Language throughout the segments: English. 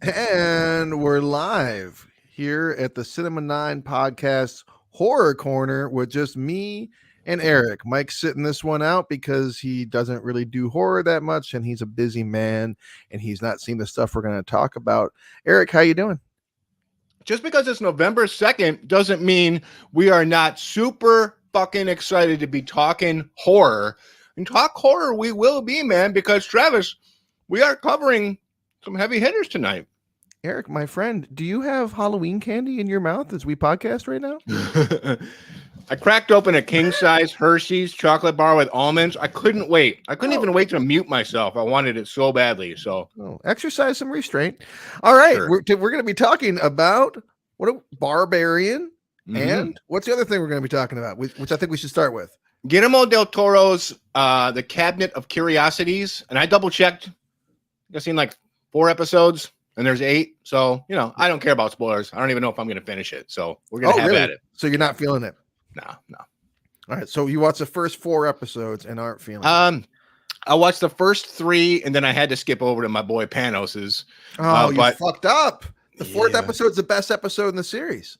And we're live here at the Cinema 9 podcast horror corner with just me and Eric. Mike's sitting this one out because he doesn't really do horror that much and he's a busy man and he's not seen the stuff we're going to talk about. Eric, how you doing? Just because it's November 2nd doesn't mean we are not super fucking excited to be talking horror. And talk horror we will be, man, because Travis, we are covering some heavy hitters tonight. Eric, my friend, do you have Halloween candy in your mouth as we podcast right now? I cracked open a king-size Hershey's chocolate bar with almonds. I couldn't wait. I couldn't even wait to mute myself. I wanted it so badly. So exercise some restraint. All right. Sure. We're going to be talking about Barbarian. And what's the other thing we're going to be talking about, which I think we should start with? Guillermo del Toro's The Cabinet of Curiosities. And I double-checked. I've seen like 4 episodes. And there's 8, so I don't care about spoilers. I don't even know if I'm going to finish it. So we're going to have at it. So you're not feeling it? No. All right. So you watched the first 4 episodes and aren't feeling it. I watched the first 3, and then I had to skip over to my boy Panos's. You fucked up. The 4th episode's the best episode in the series.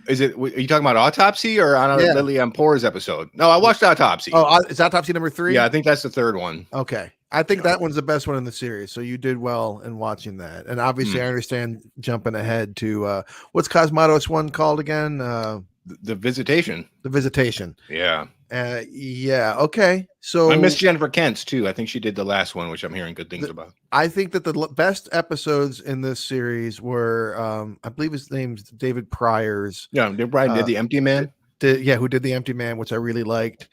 Is it? Are you talking about Autopsy or on Lily Poor's episode? No, I watched Autopsy. Oh, is Autopsy number 3? Yeah, I think that's the 3rd one. Okay. I think that one's the best one in the series. So you did well in watching that. And obviously I understand jumping ahead to what's Cosmatos one called again? The Visitation. The Visitation. Yeah. Yeah. Okay. So I miss Jennifer Kent's too. I think she did the last one, which I'm hearing good things about. I think that the best episodes in this series were, I believe his name's David Pryor's. Yeah, David Pryor did The Empty Man. Who did The Empty Man, which I really liked.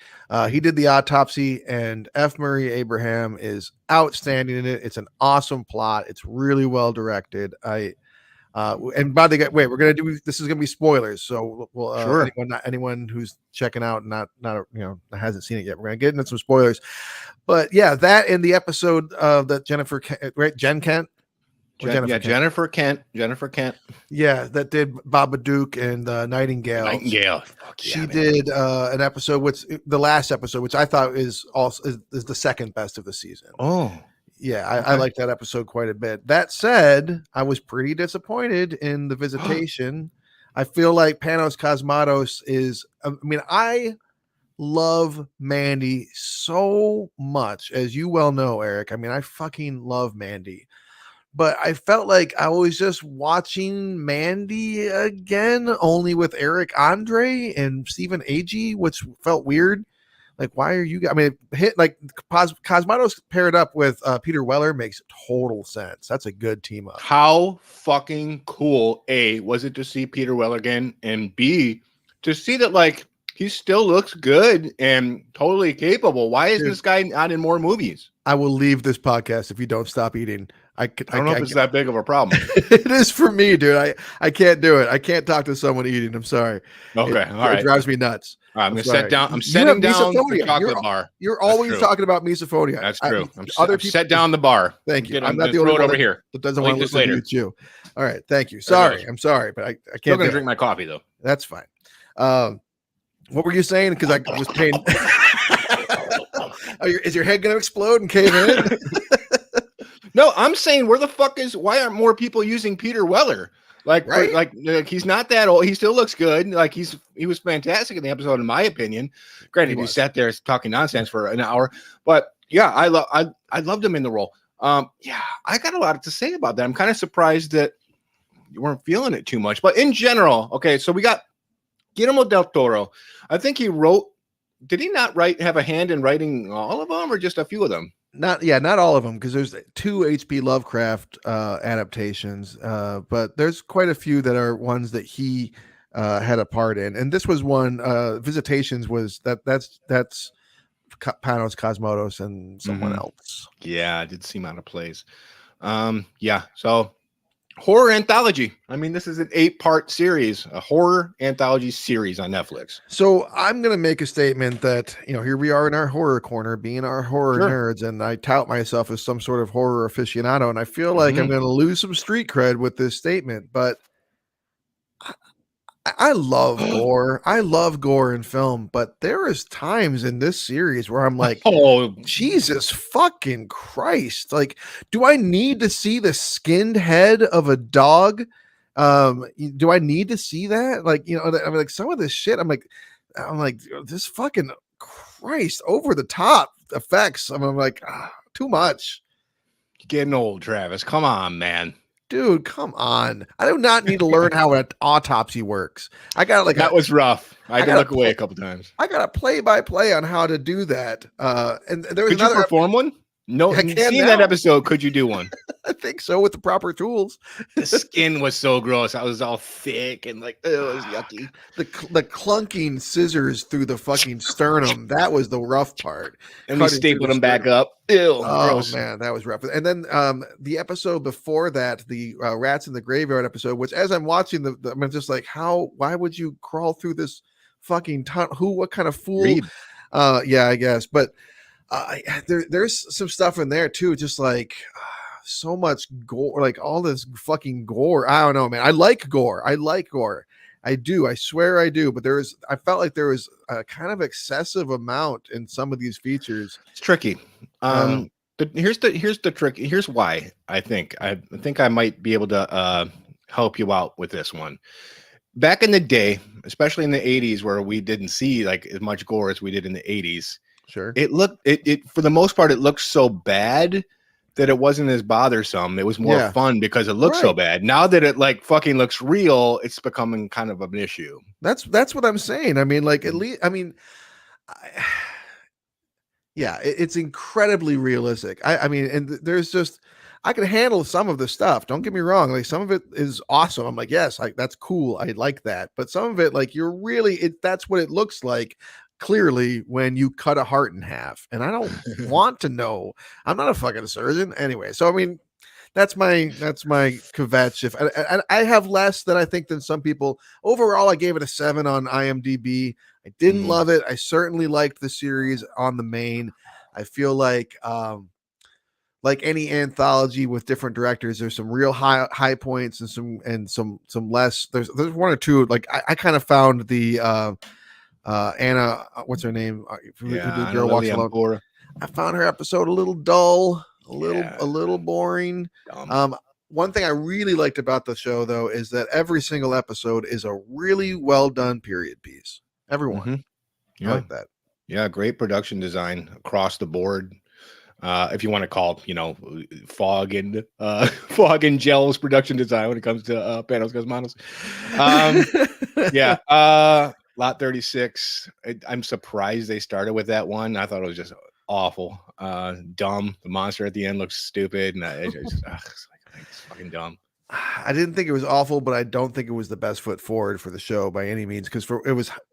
He did The Autopsy, and F. Murray Abraham is outstanding in it. It's an awesome plot. It's really well directed. And by the way, we're gonna do this is gonna be spoilers. So we'll sure. anyone who's checking out and not hasn't seen it yet, we're gonna get into some spoilers. But yeah, that in the episode of that Jennifer Kent. Jennifer Kent. Yeah, that did Babadook and Nightingale. She did an episode, which the last episode, which I thought is the second best of the season. Oh, yeah, I like that episode quite a bit. That said, I was pretty disappointed in The Visitation. I feel like Panos Cosmatos is. I mean, I love Mandy so much, as you well know, Eric. I mean, I fucking love Mandy. But I felt like I was just watching Mandy again, only with Eric Andre and Stephen Agee, which felt weird. Like, why are you? I mean, Cosmatos paired up with Peter Weller makes total sense. That's a good team up. How fucking cool, A, was it to see Peter Weller again, and B, to see that he still looks good and totally capable. Why isn't this guy not in more movies? I will leave this podcast if you don't stop eating. I don't know if it's that big of a problem. It is for me, dude. I can't do it. I can't talk to someone eating. I'm sorry. Okay, all right. It drives me nuts. All right, I'm going to set down. I'm setting down the chocolate bar. You're always talking about misophonia. That's true. I've set down the bar. Thank you. I'm not the only one over here. That doesn't want to listen to you. All right. Thank you. Sorry. I'm sorry, but I can't. I'm going to drink my coffee though. That's fine. What were you saying? Because I was paying. Is your head going to explode and cave in? No, I'm saying why aren't more people using Peter Weller? Like he's not that old. He still looks good. He was fantastic in the episode, in my opinion. Granted, he sat there talking nonsense for an hour, but yeah, I loved him in the role. Yeah, I got a lot to say about that. I'm kind of surprised that you weren't feeling it too much, but in general, okay. So we got Guillermo del Toro. I think he wrote. Did he not have a hand in writing all of them, or just a few of them? Not all of them, because there's 2 H.P. Lovecraft adaptations, but there's quite a few that are ones that he had a part in, and this was one. Visitations was that's Panos Cosmatos and someone else. Yeah, it did seem out of place. Yeah, so horror anthology. I mean, this is an 8-part series, a horror anthology series on Netflix. So I'm going to make a statement that, here we are in our horror corner, being our horror nerds, and I tout myself as some sort of horror aficionado, and I feel like I'm going to lose some street cred with this statement, but I love gore. I love gore in film, but there is times in this series where I'm like, Oh, Jesus fucking Christ. Like, do I need to see the skinned head of a dog? Do I need to see that? Like, I mean, like some of this shit, I'm like, this fucking Christ over the top effects. I'm like, too much. getting old, Travis. Come on, man. Dude, come on. I do not need to learn how an autopsy works. I got like That was rough. I had to got look away a couple times. I got a play-by-play on how to do that. And there was Could you perform one? No, I can seeing now. that episode, could you do one? I think so with the proper tools. The skin was so gross. I was all thick and like, oh, it was yucky. The clunking scissors through the fucking sternum. That was the rough part. And we stapled them back up. Ew, oh gross. Man, that was rough. And then the episode before that, the Rats in the Graveyard episode, which as I'm watching I'm just like, why would you crawl through this fucking tunnel? What kind of fool? Reed. Yeah, I guess. But there's some stuff in there too, just like so much gore, like all this fucking gore. I don't know, man. I like gore. I do. I swear I do. But I felt like there was a kind of excessive amount in some of these features. It's tricky. Here's the trick. Here's why I think I might be able to help you out with this one. Back in the day, especially in the 80s, where we didn't see like as much gore as we did in the 80s. Sure. It for the most part, it looked so bad that it wasn't as bothersome. It was more fun because it looked so bad. Now that it like fucking looks real, it's becoming kind of an issue. That's what I'm saying. I mean, like at least, I mean, it's incredibly realistic. I mean, and there's just, I can handle some of the stuff. Don't get me wrong. Like some of it is awesome. I'm like, yes, that's cool. I like that. But some of it, like that's what it looks like clearly when you cut a heart in half. And I don't want to know. I'm not a fucking surgeon anyway. So, I mean, that's my kvetch. If I have less than I think than some people. Overall, I gave it a 7 on IMDb. I didn't love it. I certainly liked the series on the main. I feel like any anthology with different directors, there's some real high points and some less. There's one or two. Like I kind of found the Anna, what's her name? Who did Girl Walks Alone. I found her episode a little dull, a little boring. One thing I really liked about the show though is that every single episode is a really well done period piece. Everyone. I like that. Yeah, great production design across the board. If you want to call it, Fog and Gel's production design when it comes to Panos Cosmatos. Lot 36. I'm surprised they started with that one. I thought it was just awful, dumb. The monster at the end looks stupid, and it's fucking dumb. I didn't think it was awful, but I don't think it was the best foot forward for the show by any means. Because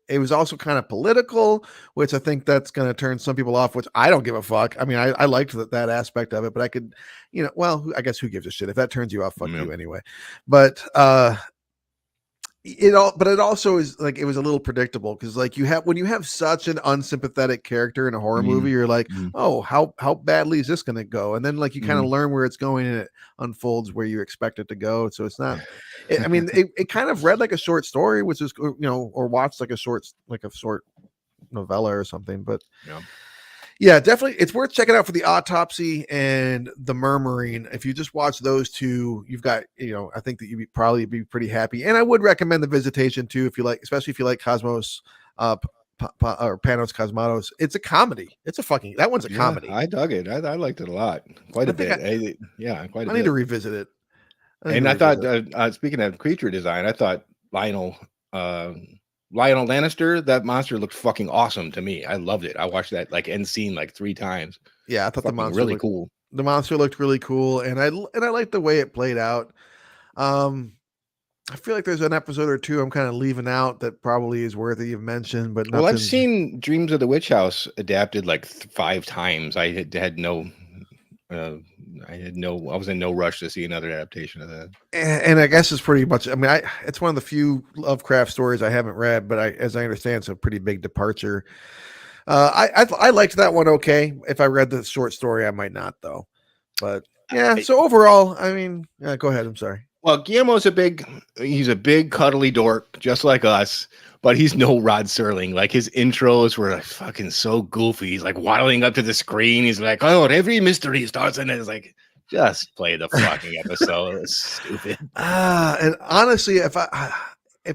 it was also kind of political, which I think that's going to turn some people off. Which I don't give a fuck. I mean, I liked that aspect of it, but I could, I guess who gives a shit if that turns you off? Fuck you anyway. But it also is like it was a little predictable because like when you have such an unsympathetic character in a horror movie, you're like, oh, how badly is this going to go? And then like you kind of learn where it's going and it unfolds where you expect it to go. So it's not. I mean, it kind of read like a short story, which is or watched like a short novella or something. But yeah, definitely, it's worth checking out for the autopsy and the murmuring. If you just watch those two, you've got, I think that you'd probably be pretty happy. And I would recommend the Visitation too, especially if you like Cosmos, or Panos Cosmatos. It's a comedy. That one's a comedy. I dug it. I liked it a lot, quite a bit. I need to revisit it. I thought, speaking of creature design, I thought Lionel Lannister, that monster looked fucking awesome to me. I loved it. I watched that end scene 3 times. Yeah, I thought the monster really cool. The monster looked really cool, and I liked the way it played out. I feel like there's an episode or two I'm kind of leaving out that probably is worthy of mention, but nothing. Well, I've seen Dreams of the Witch House adapted 5 times. I was in no rush to see another adaptation of that. And I guess it's pretty much, it's one of the few Lovecraft stories I haven't read, but as I understand, it's a pretty big departure. I liked that one. Okay. If I read the short story, I might not though, but yeah. So overall, go ahead. I'm sorry. Well, Guillermo's he's a big cuddly dork, just like us, but he's no Rod Serling. Like his intros were like fucking so goofy. He's like waddling up to the screen. He's like, oh, every mystery starts in it. It's like, just play the fucking episode. It's stupid. And honestly, if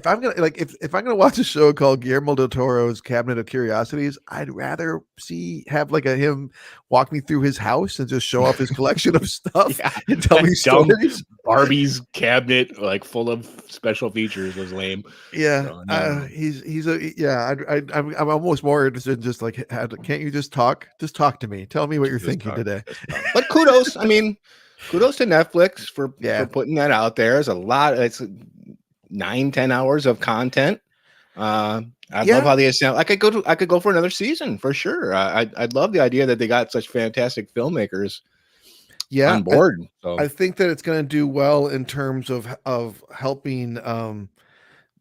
I'm gonna if I'm gonna watch a show called Guillermo del Toro's Cabinet of Curiosities, I'd rather have like him walk me through his house and just show off his collection of stuff and tell me stories. Barbie's cabinet, like full of special features, was lame. Yeah, so, no. He's a yeah. I'm almost more interested in just like, can't you just talk? Just talk to me. Tell me what you're thinking today. But kudos, I mean, kudos to Netflix for putting that out there. It's a lot. It's 9-10 hours of content. I love how they sound. I could go for another season for sure. I'd love the idea that they got such fantastic filmmakers on board. I think that it's going to do well in terms of helping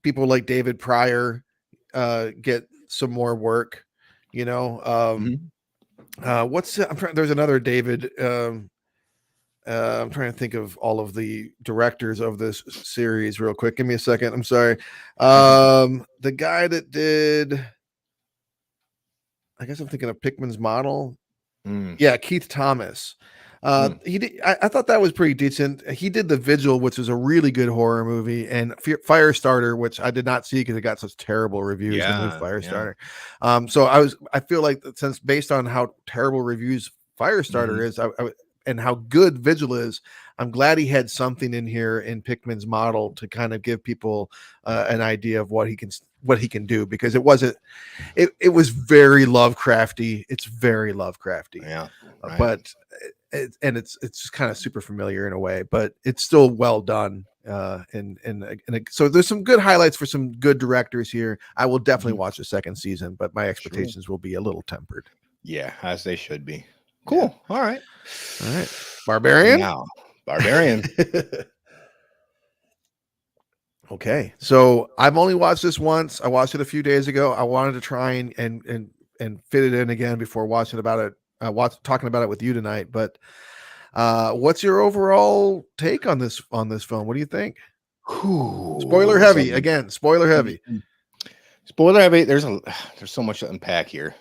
people like David Pryor get some more work. You know, there's another David. I'm trying to think of all of the directors of this series real quick. Give me a second. I'm sorry. The guy that did, I guess I'm thinking of Pickman's Model. Yeah, Keith Thomas. He did, I thought that was pretty decent. He did The Vigil, which was a really good horror movie, and Firestarter, which I did not see because it got such terrible reviews. The new Firestarter. So I feel like since based on how terrible reviews Firestarter is, and how good Vigil is, I'm glad he had something in here in Pickman's Model to kind of give people an idea of what he can do, because it was very Lovecrafty. It's very Lovecrafty. But it's just kind of super familiar in a way, but it's still well done. So there's some good highlights for some good directors here. I will definitely watch the second season, but my expectations will be a little tempered. Yeah, as they should be. Cool. Yeah. All right. Barbarian. Now, Barbarian. Okay, so I've only watched this once. I watched it a few days ago. I wanted to try and fit it in again before talking about it with you tonight. But what's your overall take on this film? What do you think? Spoiler heavy again. Spoiler heavy. Spoiler heavy. There's so much to unpack here.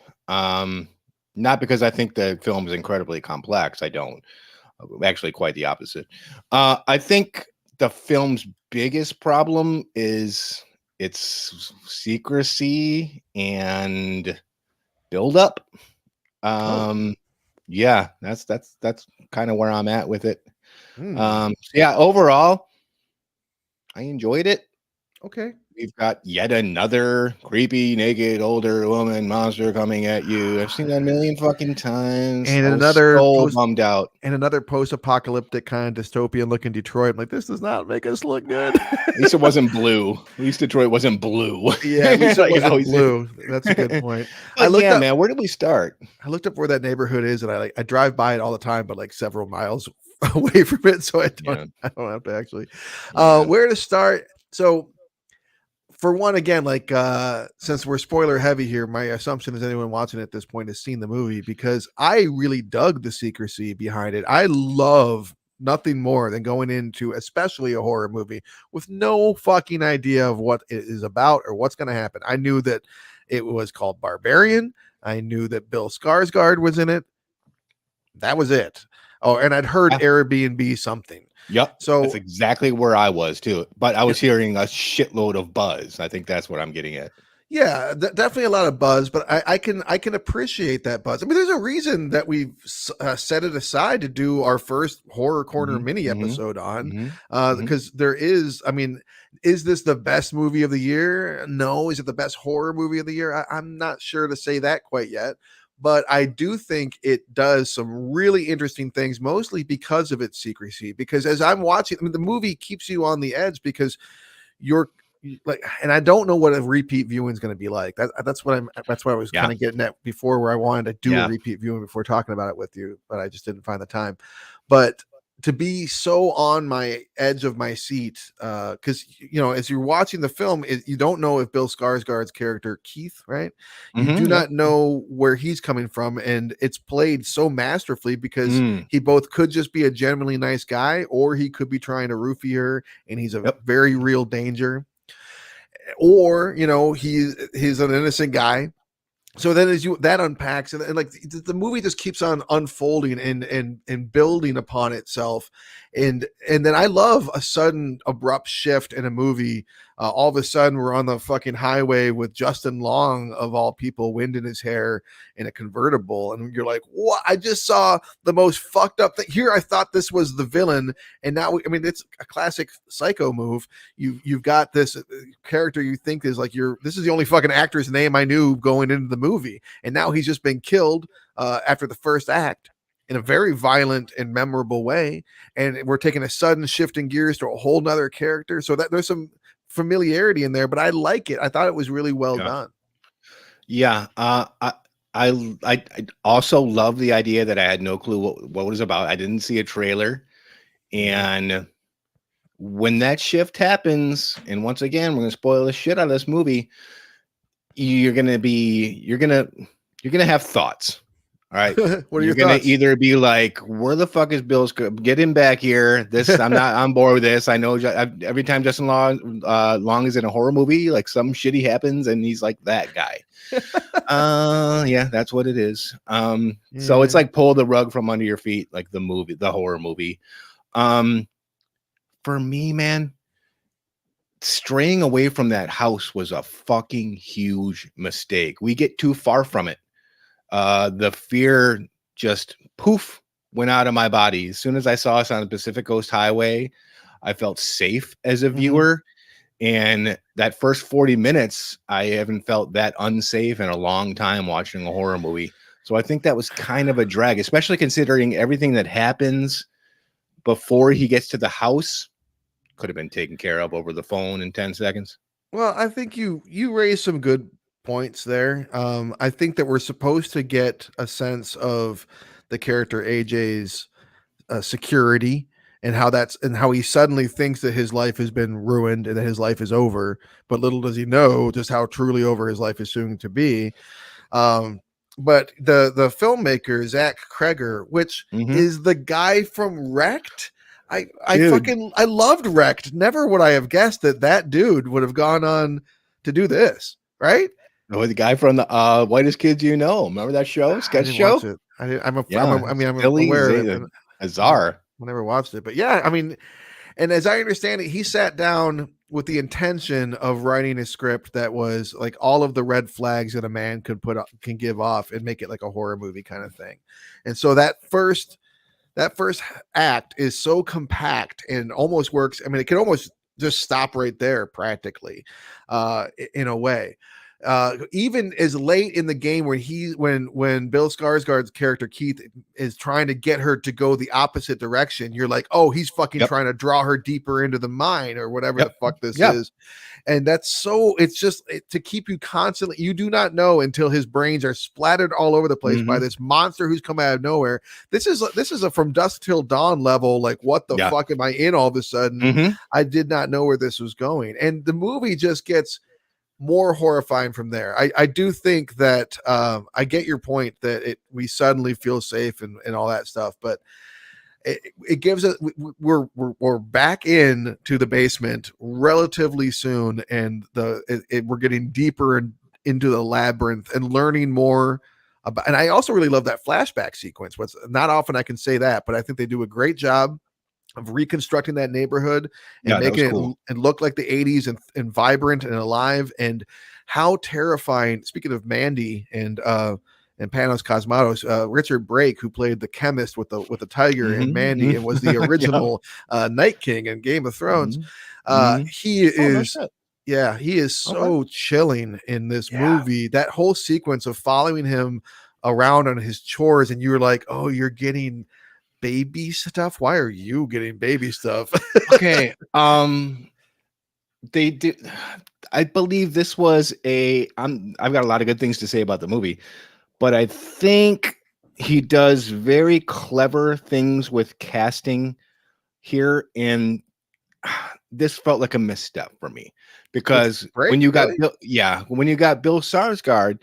Not because I think the film is incredibly complex. I don't. Actually, quite the opposite. I think the film's biggest problem is its secrecy and buildup. Yeah, that's kind of where I'm at with it. Yeah, overall, I enjoyed it. Okay. We've got yet another creepy, naked, older woman monster coming at you. I've seen that a million fucking times. And another bummed out. And another post-apocalyptic kind of dystopian looking Detroit. I'm like, this does not make us look good. At least it wasn't blue. At least Detroit wasn't blue. Yeah, at least it wasn't blue. That's a good point. Man, where did we start? I looked up where that neighborhood is, and I drive by it all the time, but like several miles away from it, so I don't have to actually. Where to start? So, for one, again, like since we're spoiler heavy here, my assumption is anyone watching at this point has seen the movie, because I really dug the secrecy behind it. I love nothing more than going into especially a horror movie with no fucking idea of what it is about or what's going to happen. I knew that it was called Barbarian. I knew that Bill Skarsgård was in it. That was it. Oh, and I'd heard Airbnb something. Yep. So that's exactly where I was too. But I was hearing a shitload of buzz. I think that's what I'm getting at. Yeah, definitely a lot of buzz, but I can appreciate that buzz. I mean, there's a reason that we've set it aside to do our first Horror Corner mini episode on, because there is. I mean, is this the best movie of the year? No. Is it the best horror movie of the year? I'm not sure to say that quite yet. But I do think it does some really interesting things, mostly because of its secrecy. Because as I'm watching, I mean, the movie keeps you on the edge because you're like, and I don't know what a repeat viewing is going to be like. That's what I was kind of getting at before, where I wanted to do a repeat viewing before talking about it with you, but I just didn't find the time. But to be so on my edge of my seat, because as you're watching the film, you don't know if Bill Skarsgård's character Keith, right? You do Yep. not know where he's coming from, and it's played so masterfully because Mm, he both could just be a genuinely nice guy, or he could be trying to roofie her, and he's a yep. very real danger, or he's an innocent guy. So then as you that unpacks, and like the movie just keeps on unfolding and building upon itself, and then I love a sudden abrupt shift in a movie. All of a sudden we're on the fucking highway with Justin Long, of all people, wind in his hair, in a convertible, and you're like, what? I just saw the most fucked up thing here. I thought this was the villain, and now it's a classic Psycho move. You've got this character you think is like, this is the only fucking actor's name I knew going into the movie, and now he's just been killed after the first act in a very violent and memorable way, and we're taking a sudden shift in gears to a whole nother character, so that there's some familiarity in there, but I like it. I thought it was really well Yeah. done. Yeah. I also love the idea that I had no clue what it was about. I didn't see a trailer. And when that shift happens, and once again, we're gonna spoil the shit out of this movie, you're gonna have thoughts. All right. What are You're your gonna thoughts? either be like, where the fuck is Bill's? Get him back here. I'm not on board with this. I know every time Justin Long is in a horror movie, like some shitty happens and he's like that guy. Yeah, that's what it is. So it's like pull the rug from under your feet, like the horror movie. For me, man, straying away from that house was a fucking huge mistake. We get too far from it. The fear just poof went out of my body. As soon as I saw us on the Pacific Coast Highway, I felt safe as a viewer. And that first 40 minutes, I haven't felt that unsafe in a long time watching a horror movie. So I think that was kind of a drag, especially considering everything that happens before he gets to the house could have been taken care of over the phone in 10 seconds. Well, I think you raised some good points there. I think that we're supposed to get a sense of the character AJ's security, and how he suddenly thinks that his life has been ruined and that his life is over, but little does he know just how truly over his life is soon to be. But the filmmaker Zach Kreger, which is the guy from Wrecked. I loved Wrecked. Never would I have guessed that dude would have gone on to do this, right? Oh, the guy from the Whitest Kids You Know. Remember that show? Sketch show? Watch it. I'm Billy aware of it. Azar. I never watched it, but yeah, and as I understand it, he sat down with the intention of writing a script that was like all of the red flags that a man can give off and make it like a horror movie kind of thing. And so that first act is so compact and almost works. It can almost just stop right there practically, in a way. Even as late in the game when Bill Skarsgård's character Keith is trying to get her to go the opposite direction, you're like, oh, he's fucking trying to draw her deeper into the mine or whatever the fuck this is. And it's just to keep you constantly, you do not know until his brains are splattered all over the place by this monster who's come out of nowhere. This is a From Dusk Till Dawn level, like, what the fuck am I in all of a sudden? I did not know where this was going. And the movie just gets more horrifying from there. I do think that I get your point that we suddenly feel safe and all that stuff, but it gives us we're back in to the basement relatively soon, and we're getting deeper into the labyrinth and learning more about. And I also really love that flashback sequence. What's not often I can say that, but I think they do a great job of reconstructing that neighborhood and making it look like the 80s and vibrant and alive. And how terrifying, speaking of Mandy and Panos Cosmatos, Richard Brake, who played the chemist with the tiger in Mandy and was the original Night King in Game of Thrones. He is so chilling in this movie. That whole sequence of following him around on his chores, and you were like, oh, you're getting baby stuff. Why are you getting baby stuff? Okay. They did. I believe this was I've got a lot of good things to say about the movie, but I think he does very clever things with casting here, and this felt like a misstep for me With because when Break, you got really? when you got Bill Skarsgård,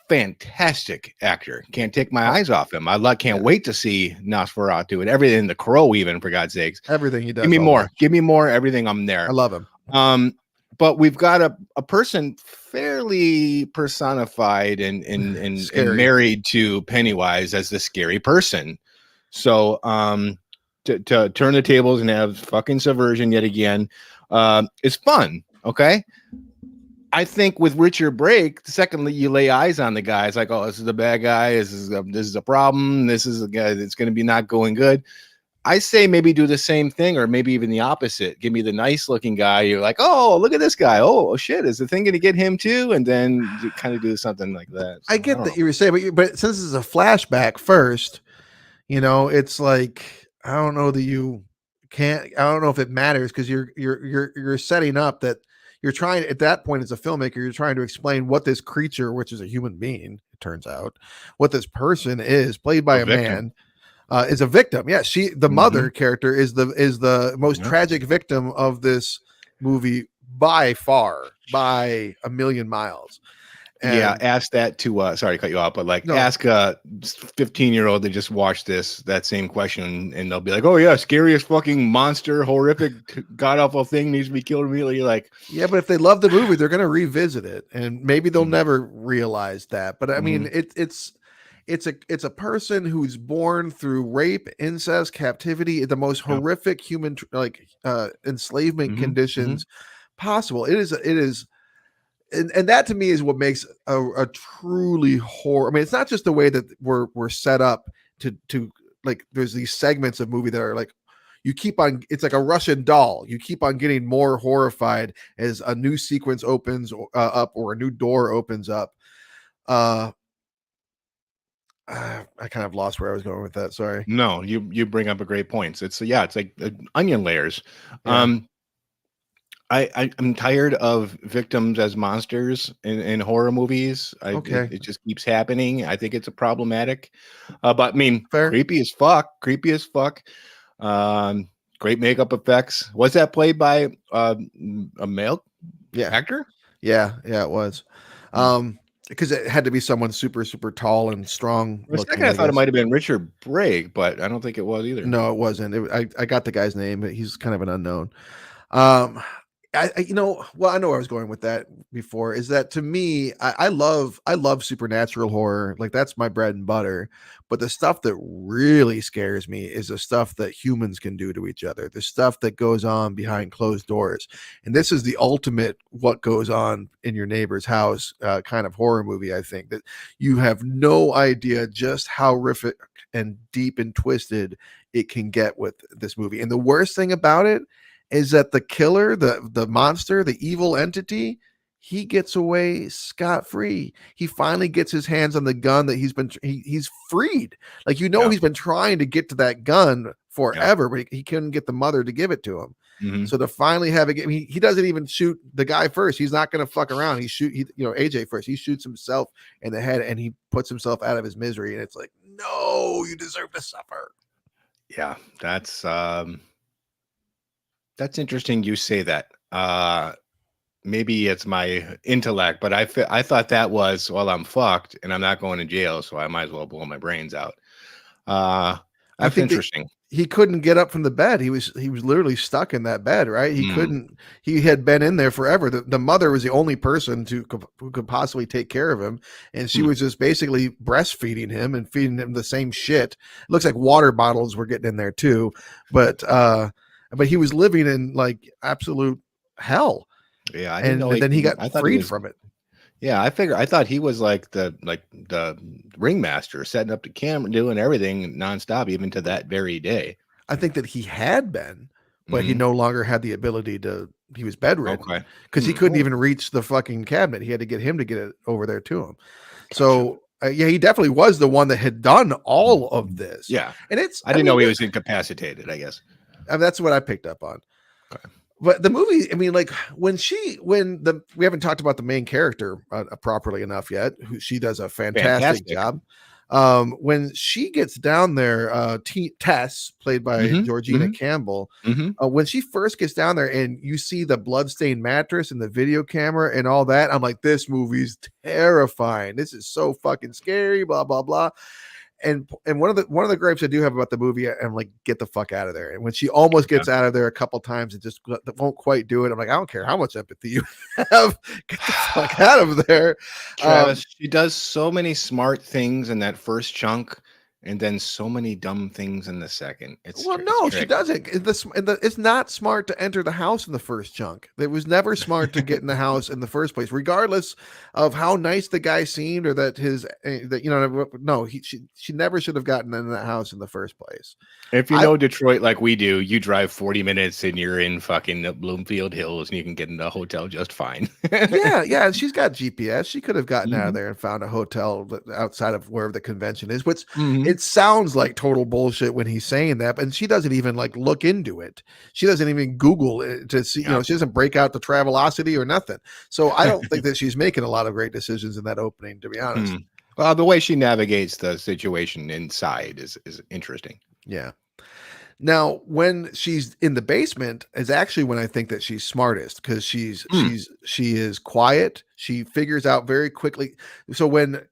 fantastic actor. Can't take my Oh, eyes off him. Can't yeah. wait to see Nosferatu and everything. The Crow, even for God's sakes. Everything he Give does me all day. more. Give me more. Everything. I'm I there. love him. But we've got a person fairly personified and Scary. married to Pennywise as the scary person. So to turn the tables and have fucking subversion yet again is fun. Okay. I think with Richard Brake, the second you lay eyes on the guy, it's like, oh, this is a bad guy. This is a problem. This is a guy that's going to be not going good. I say maybe do the same thing, or maybe even the opposite. Give me the nice looking guy. You're like, oh, look at this guy. Oh, shit, is the thing going to get him too? And then kind of do something like that. So, I I get don't that know. you were saying, but since it's a flashback first, it's like I don't know that you can't. I don't know if it matters because you're setting up that you're trying at that point as a filmmaker, you're trying to explain what this creature, which is a human being, it turns out, what this person is, played by A a victim. man, is a victim. Yeah, the Mm-hmm. mother character is the most Yeah. tragic victim of this movie by far, by a million miles. Yeah, And ask that to sorry to cut you off, but like no, ask a 15-year-old that just watched that same question, and they'll be like, oh yeah, scariest fucking monster, horrific, god awful thing needs to be killed immediately. You're like, yeah, but if they love the movie, they're going to revisit it, and maybe they'll mm-hmm. never realize that. But I mean, it's a person who's born through rape, incest, captivity, the most Yeah. horrific human enslavement Mm-hmm. Mm-hmm. conditions possible. It is, and that to me is what makes a truly horror. I mean, it's not just the way that we're set up to like. There's these segments of movie that are like you keep on. It's like a Russian doll. You keep on getting more horrified as a new sequence opens up or a new door opens up. I kind of lost where I was going with that. Sorry. No, you bring up a great point. It's like onion layers. Yeah. I'm tired of victims as monsters in horror movies. Okay. It just keeps happening. I think it's a problematic. But I mean, Fair. creepy as fuck. Creepy as fuck. Um, Great makeup effects. Was that played by a male Yeah. actor? Yeah. Yeah. It was. Because it had to be someone super, super tall and strong For a looking, second, I I thought it guess. might have been Richard Brake, but I don't think it was either. No, it wasn't. I got the guy's name. But he's kind of an unknown. Um, well, I know where I was going with that before. Is that to me, I love supernatural horror. Like that's my bread and butter. But the stuff that really scares me is the stuff that humans can do to each other. The stuff that goes on behind closed doors. And this is the ultimate what goes on in your neighbor's house kind of horror movie. I think that you have no idea just how horrific and deep and twisted it can get with this movie. And the worst thing about it is that the killer, the monster, the evil entity, he gets away scot-free. He finally gets his hands on the gun that he's freed. Like Yeah. he's been trying to get to that gun Yeah. forever, but he couldn't get the mother to give it to him. Mm-hmm. So to finally have it, he doesn't even shoot the guy first. He's not going to fuck around. AJ first. He shoots himself in the head and he puts himself out of his misery. And it's like, no, you deserve to suffer. Yeah, that's interesting. You say that. Maybe it's my intellect, but I thought that was, well, I'm fucked and I'm not going to jail, so I might as well blow my brains out. I That's think that interesting. he couldn't get up from the bed. He was literally stuck in that bed, right? He couldn't. He had been in there forever. The mother was the only person who could possibly take care of him, and she was just basically breastfeeding him and feeding him the same shit. It looks like water bottles were getting in there too, but he was living in like absolute hell. Yeah, I didn't know. And then he got I thought he freed was. from it. Yeah, I thought he was like the ringmaster, setting up the camera, doing everything nonstop, even to that very day. I think that he had been, but he no longer had the ability to. He was bedridden because he couldn't even reach the fucking cabinet. He had to get him to get it over there to him. Gotcha. So yeah, he definitely was the one that had done all of this. Yeah, and it's. I didn't know he was incapacitated. I guess that's what I picked up on. Okay. But the movie, I mean, like we haven't talked about the main character properly enough yet. She does a fantastic job. When she gets down there, Tess, played by Georgina Campbell, when she first gets down there and you see the bloodstained mattress and the video camera and all that, I'm like, this movie's terrifying. This is so fucking scary, blah, blah, blah. And one of the gripes I do have about the movie, I'm like, get the fuck out of there. And when she almost gets out of there a couple times and just won't quite do it, I'm like, I don't care how much empathy you have, get the fuck out of there. Travis, she does so many smart things in that first chunk, and then so many dumb things in the second. She doesn't. It's not smart to enter the house in the first chunk. It was never smart to get in the house in the first place, regardless of how nice the guy seemed or that she never should have gotten in that house in the first place. If you know Detroit like we do, you drive 40 minutes and you're in fucking Bloomfield Hills and you can get in a hotel just fine. yeah. And she's got GPS. She could have gotten out of there and found a hotel outside of wherever the convention is, which it sounds like total bullshit when he's saying that, but she doesn't even like look into it. She doesn't even Google it to see, she doesn't break out the Travelocity or nothing. So I don't think that she's making a lot of great decisions in that opening, to be honest. Well, the way she navigates the situation inside is interesting. Yeah. Now, when she's in the basement is actually when I think that she's smartest, because she is quiet. She figures out very quickly. So when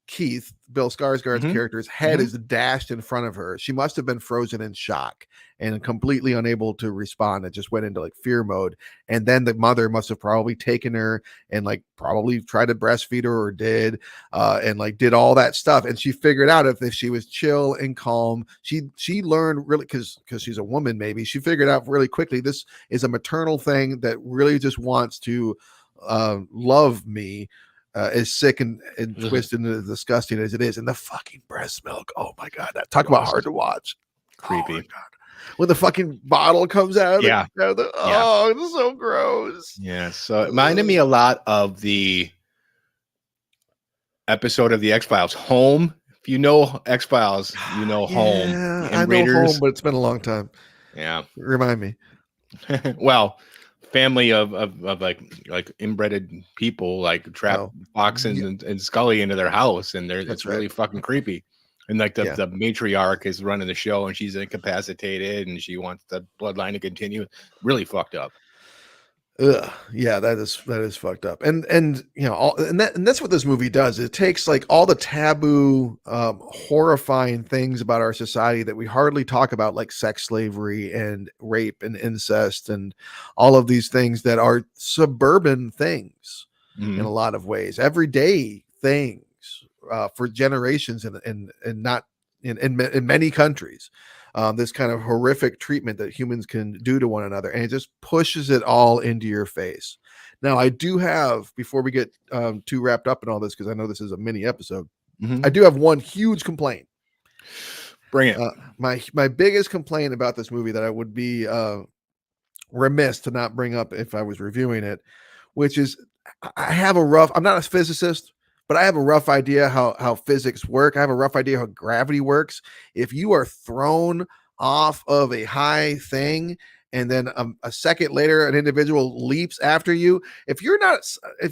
Keith, Bill Skarsgård's character's head is dashed in front of her, she must have been frozen in shock and completely unable to respond. It just went into like fear mode. And then the mother must have probably taken her and like probably tried to breastfeed her or did, and like did all that stuff. And she figured out if she was chill and calm, she learned really, because she's a woman, maybe she figured out really quickly, this is a maternal thing that really just wants to love me. As sick and twisted and as disgusting as it is, and the fucking breast milk. Oh my god, that talk about hard to watch. Creepy. Oh my god. When the fucking bottle comes out. It's so gross. Yeah. So it reminded me a lot of the episode of the X-Files, Home. If you know X-Files, you know Home. Yeah, I know Home, but it's been a long time. Yeah. Remind me. Well, family of like inbred people like trap Fox and Scully into their house, and it's really fucking creepy. And like the matriarch is running the show and she's incapacitated and she wants the bloodline to continue. Really fucked up. Yeah, that is fucked up. And that's what this movie does. It takes like all the taboo, horrifying things about our society that we hardly talk about, like sex slavery and rape and incest and all of these things that are suburban things in a lot of ways, everyday things for generations and not in many countries. This kind of horrific treatment that humans can do to one another, and it just pushes it all into your face. Now, I do have, before we get too wrapped up in all this, because I know this is a mini episode, I do have one huge complaint. Bring it. My biggest complaint about this movie that I would be remiss to not bring up if I was reviewing it, which is I'm not a physicist, but I have a rough idea how physics work. I have a rough idea how gravity works. If you are thrown off of a high thing and then a second later an individual leaps after you, if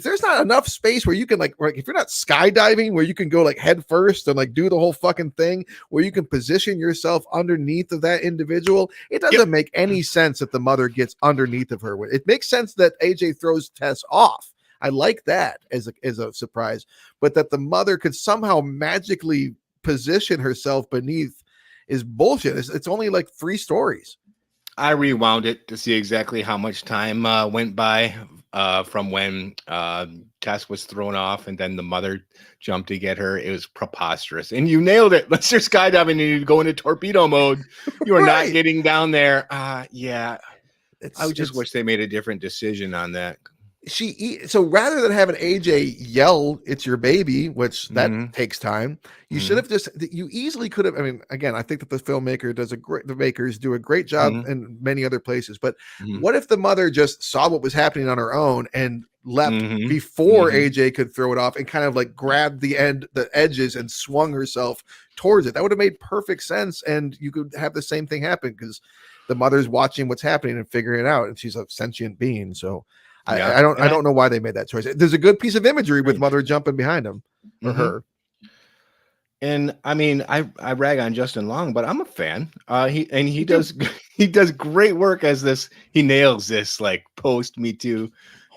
there's not enough space where you can like if you're not skydiving where you can go like head first and like do the whole fucking thing, where you can position yourself underneath of that individual, it doesn't make any sense that the mother gets underneath of her. It makes sense that AJ throws Tess off. I like that as a surprise, but that the mother could somehow magically position herself beneath is bullshit. It's only like 3 stories. I rewound it to see exactly how much time went by from when Tess was thrown off and then the mother jumped to get her. It was preposterous. And you nailed it. Unless you're skydiving and you go into torpedo mode, you are not getting down there. Yeah. I just wish they made a different decision on that. So rather than having AJ yell, "It's your baby," which that takes time, you should have you easily could have. I mean, again, I think that the makers do a great job in many other places. But what if the mother just saw what was happening on her own and leapt before AJ could throw it off and kind of like grabbed the edges and swung herself towards it? That would have made perfect sense, and you could have the same thing happen because the mother's watching what's happening and figuring it out, and she's a sentient being. So. I don't know why they made that choice. There's a good piece of imagery with mother jumping behind him or her. And I mean, I rag on Justin Long, but I'm a fan. He Me too. does he does great work as this. He nails this like post Me Too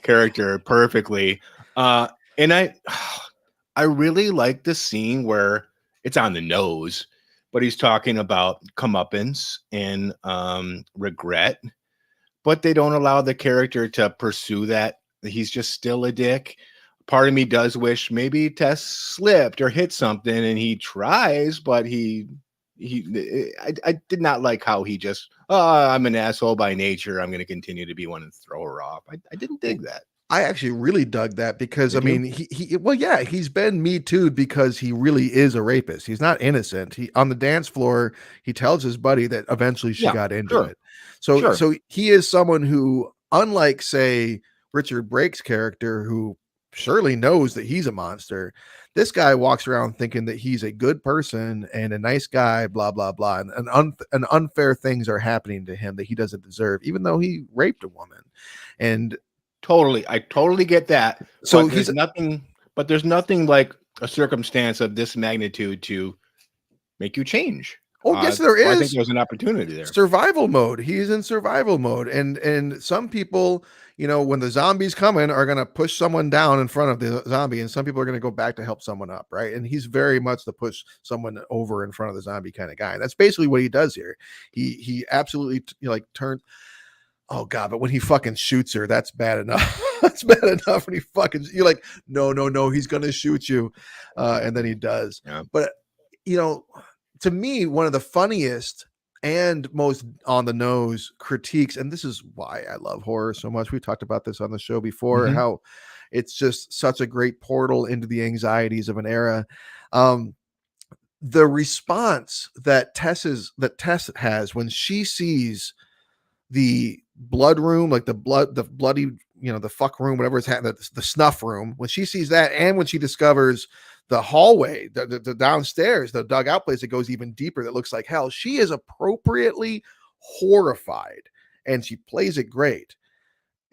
character perfectly. And I really like the scene where it's on the nose, but he's talking about comeuppance and regret, but they don't allow the character to pursue that. He's just still a dick. Part of me does wish maybe Tess slipped or hit something and he tries, but I did not like how he just, oh, I'm an asshole by nature. I'm going to continue to be one and throw her off. I didn't dig that. I actually really dug that because I Did you? mean well yeah, he's been Me Too'd because he really is a rapist. He's not innocent. He on the dance floor, he tells his buddy that eventually she Yeah, got into sure, it. So sure. so he is someone who, unlike say Richard Brake's character, who surely knows that he's a monster, this guy walks around thinking that he's a good person and a nice guy, blah blah blah, and unfair things are happening to him that he doesn't deserve, even though he raped a woman. And Totally. I totally get that. so he's But there's nothing like a circumstance of this magnitude to make you change. oh yes, there So I think is there's an opportunity there. survival mode. He's in survival mode, and some people, when the zombies coming, are gonna push someone down in front of the zombie, and some people are gonna go back to help someone up, right? And he's very much the push someone over in front of the zombie kind of guy. And that's basically what he does here. He absolutely like turned. Oh god, but when he fucking shoots her, that's bad enough. That's bad enough when he fucking you're like, no, no, no, he's gonna shoot you. And then he does. Yeah. But you know, to me, one of the funniest and most on the nose critiques, and this is why I love horror so much. We talked about this on the show before, Mhm. how it's just such a great portal into the anxieties of an era. Um, the response that Tess has when she sees the blood room, like the bloody, the fuck room, whatever it's happening, the snuff room, when she sees that, and when she discovers the hallway, the downstairs, the dugout place that goes even deeper, that looks like hell, she is appropriately horrified, and she plays it great.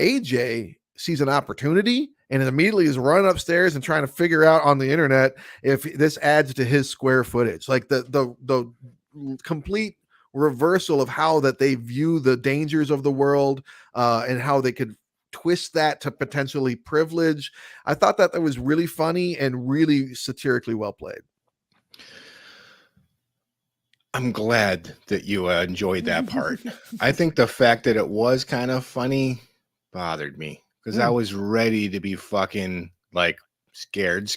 AJ sees an opportunity and immediately is running upstairs and trying to figure out on the internet if this adds to his square footage. Like the complete reversal of how that they view the dangers of the world, and how they could twist that to potentially privilege. I thought that was really funny and really satirically well played. I'm glad that you enjoyed that part. I think the fact that it was kind of funny bothered me because I was ready to be fucking like scared.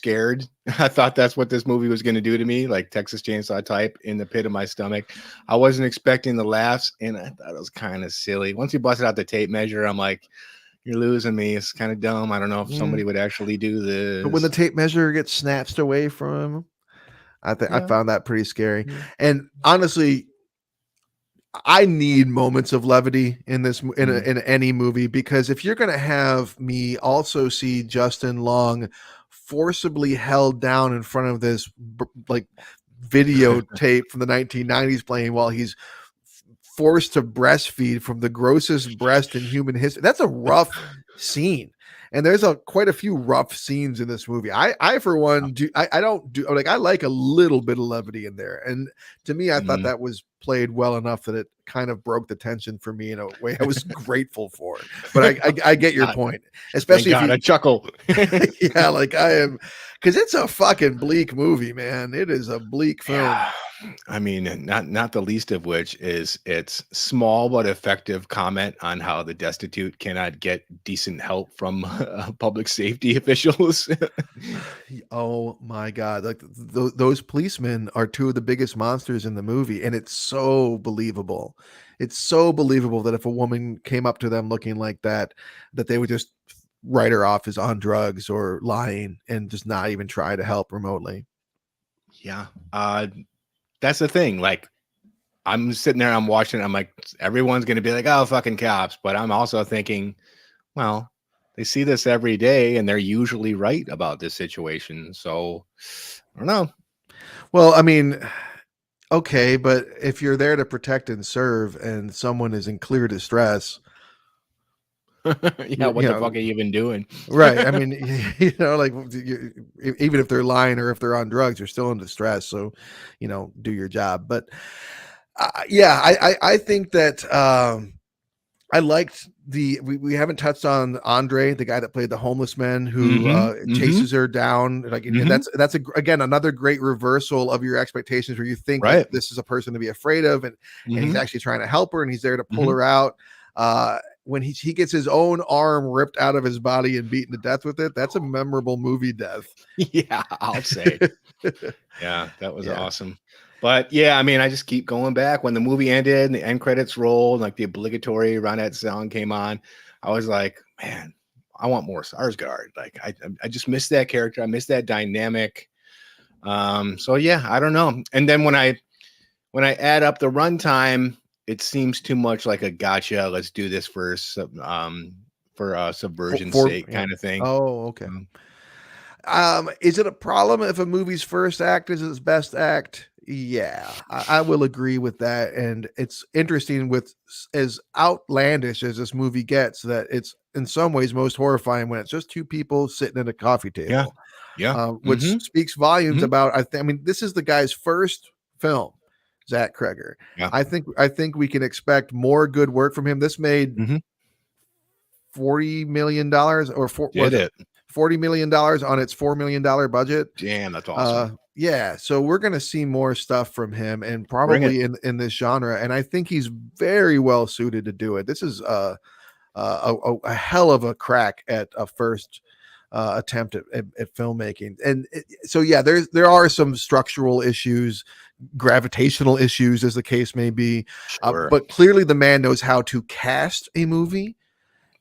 I thought that's what this movie was going to do to me, like Texas Chainsaw type in the pit of my stomach. I wasn't expecting the laughs, and I thought it was kind of silly. Once you busted out the tape measure, I'm like, you're losing me. It's kind of dumb. I don't know if somebody would actually do But when the this. tape measure gets snatched away from him, I Yeah. found that pretty scary. Yeah. And honestly, I need moments of levity in this Mhm. in any movie, because if you're going to have me also see Justin Long forcibly held down in front of this like videotape from the 1990s playing while he's forced to breastfeed from the grossest breast in human history, that's a rough scene. And there's quite a few rough scenes in this movie. I for one I don't do, like, I like a little bit of levity in there, and to me I thought Mhm. that was played well enough that it kind of broke the tension for me in a way I was grateful for. But I get your God, point, thank especially if God, you a chuckle. yeah, like I am, because it's a fucking bleak movie, man. It is a bleak film. Yeah. I mean, not the least of which is its small but effective comment on how the destitute cannot get decent help from public safety officials. Oh my god, like those policemen are two of the biggest monsters in the movie, and it's so believable. It's so believable that if a woman came up to them looking like that, that they would just write her off as on drugs or lying and just not even try to help remotely. Yeah. That's the thing. Like, I'm sitting there, I'm watching, I'm like, everyone's going to be like, oh, fucking cops. But I'm also thinking, well, they see this every day and they're usually right about this situation. So I don't know. Well, I mean, okay, but if you're there to protect and serve and someone is in clear distress, Yeah, what the fuck are you even doing? Right. I mean, like even if they're lying or if they're on drugs, you're still in distress. So, do your job. But yeah, I think that I liked we haven't touched on Andre, the guy that played the homeless man who chases her down. Like, and that's again another great reversal of your expectations, where you think that Right. this is a person to be afraid of, and he's actually trying to help her, and he's there to pull her out. When he gets his own arm ripped out of his body and beaten to death with it, that's a memorable movie death. Yeah, I'll say. Yeah, that was awesome. But yeah, I mean, I just keep going back. When the movie ended and the end credits rolled, like the obligatory Ronette song came on, I was like, man, I want more Skarsgård. Like, I just miss that character. I miss that dynamic. So yeah, I don't know. And then when I add up the runtime, it seems too much like a gotcha. Let's do this for subversion's sake kind of thing. Oh, okay. Is it a problem if a movie's first act is its best act? Yeah, I will agree with that. And it's interesting, with as outlandish as this movie gets, that it's in some ways most horrifying when it's just two people sitting at a coffee table. Which speaks volumes about, I mean, this is the guy's first film, Zach Kreger. I think we can expect more good work from him. This made $40 million or $40 million on its $4 million budget. Damn, that's awesome. Yeah, so we're going to see more stuff from him, and probably in this genre. And I think he's very well suited to do it. This is a hell of a crack at a first attempt at filmmaking. And so yeah, there are some structural issues, gravitational issues, as the case may be. But clearly the man knows how to cast a movie,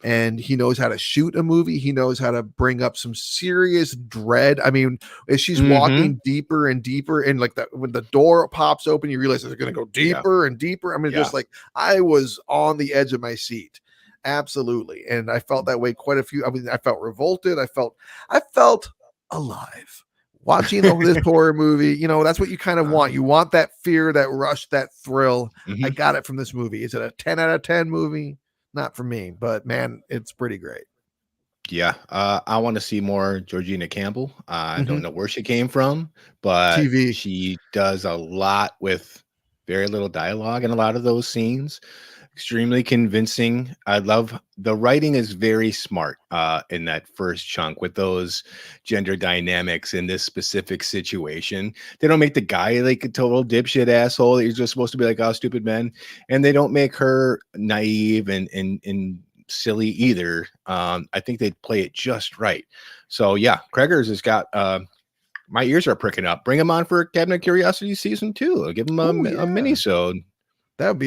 and he knows how to shoot a movie. He knows how to bring up some serious dread. I mean, as she's walking deeper and deeper, and like that, when the door pops open, you realize it's going to go deeper and deeper. I mean, just like, I was on the edge of my seat. Absolutely. And I felt that way quite a few. I mean, I felt revolted. I felt alive watching this horror movie. That's what you kind of want. You want that fear, that rush, that thrill. I got it from this movie. Is it a 10 out of 10 movie? Not for me, but man, it's pretty great. Yeah. I want to see more Georgina Campbell. I don't know where she came from, but TV. She does a lot with very little dialogue in a lot of those scenes. Extremely convincing. I love the writing is very smart in that first chunk with those gender dynamics in this specific situation. They don't make the guy like a total dipshit asshole that you're just supposed to be like, oh, stupid men. And they don't make her naive and silly either. I think they play it just right. So yeah, Kreger's has got my ears are pricking up. Bring him on for Cabinet of Curiosities season 2. I'll give him a mini-sode. That would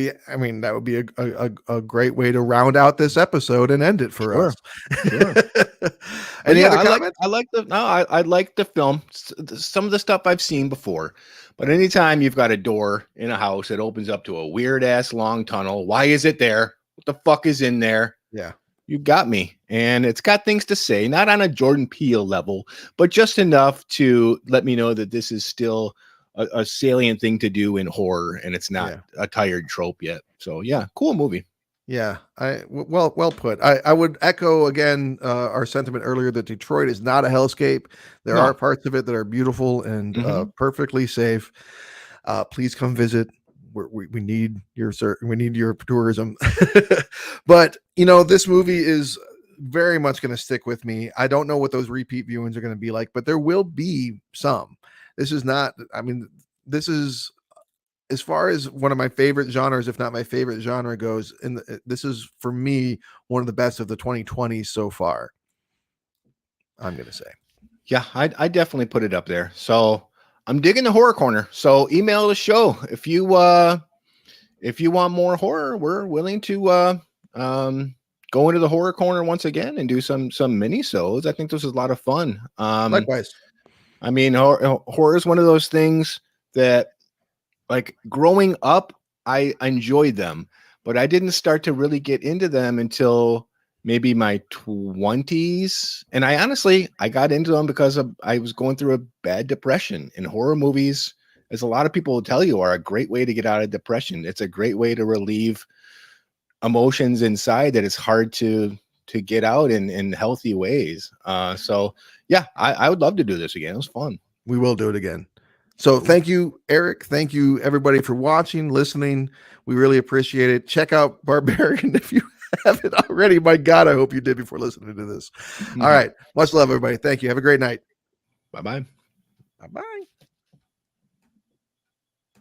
be a great way to round out this episode and end it for us. Sure. Any other comments? I like the film. Some of the stuff I've seen before, but anytime you've got a door in a house that opens up to a weird ass long tunnel, why is it there? What the fuck is in there? Yeah. You got me. And it's got things to say, not on a Jordan Peele level, but just enough to let me know that this is still a salient thing to do in horror, and it's not a tired trope yet. So yeah, cool movie. Yeah, well put. I would echo again our sentiment earlier that Detroit is not a hellscape. There are parts of it that are beautiful and perfectly safe. Please come visit. We need your tourism. But this movie is very much going to stick with me. I don't know what those repeat viewings are going to be like, but there will be some. This is not, I mean, this is, as far as one of my favorite genres, if not my favorite genre goes, and this is for me one of the best of the 2020s so far, I'm going to say. Yeah, I definitely put it up there. So I'm digging the horror corner. So email the show if you want more horror. We're willing to go into the horror corner once again and do some mini-sodes. I think this is a lot of fun. Likewise. I mean, horror is one of those things that, like, growing up, I enjoyed them, but I didn't start to really get into them until maybe my 20s. And I got into them because I was going through a bad depression. And horror movies, as a lot of people will tell you, are a great way to get out of depression. It's a great way to relieve emotions inside that it's hard to get out in healthy ways. So yeah, I would love to do this again. It was fun. We will do it again. So thank you, Eric. Thank you, everybody, for watching, listening. We really appreciate it. Check out Barbarian if you haven't already. My God, I hope you did before listening to this. All right. Much love, everybody. Thank you. Have a great night. Bye-bye. Bye-bye.